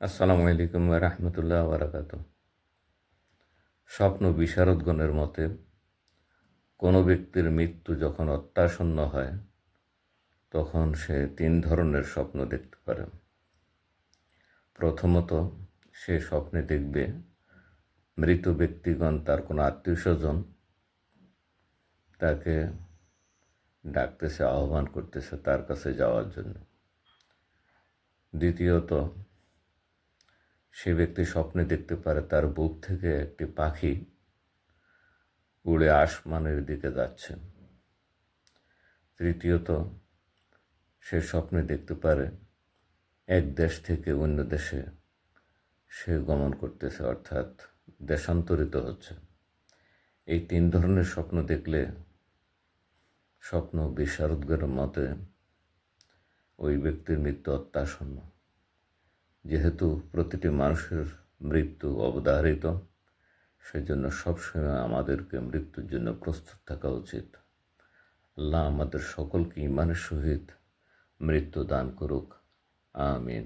আসসালামু আলাইকুম রহমতুল্লাহ বারাকাত। স্বপ্ন বিশারদগণের মতে কোনো ব্যক্তির মৃত্যু যখন অত্যাসন্ন হয় তখন সে তিন ধরনের স্বপ্ন দেখতে পারে। প্রথমত, সে স্বপ্নে দেখবে মৃত ব্যক্তিগণ তার কোনো আত্মীয় স্বজন তাকে ডাকতেছে, আহ্বান করতেছে তার কাছে যাওয়ার জন্য। দ্বিতীয়ত, সে ব্যক্তি স্বপ্নে দেখতে পারে তার বুক থেকে একটি পাখি উড়ে আসমানের দিকে যাচ্ছে। তৃতীয়ত, সে স্বপ্নে দেখতে পারে এক দেশ থেকে অন্য দেশে সে গমন করতেছে, অর্থাৎ দেশান্তরিত হচ্ছে। এই তিন ধরনের স্বপ্ন দেখলে স্বপ্ন বিশারদগণের মতে ওই ব্যক্তির মৃত্যু অত্যাসন্ন। যেহেতু প্রতিটি মানুষের মৃত্যু অবধারিত, সেজন্য সবসময় আমাদেরকে মৃত্যুর জন্য প্রস্তুত থাকা উচিত। আল্লাহ আমাদের সকলকে ঈমানের সহিত মৃত্যু দান করুক, আমিন।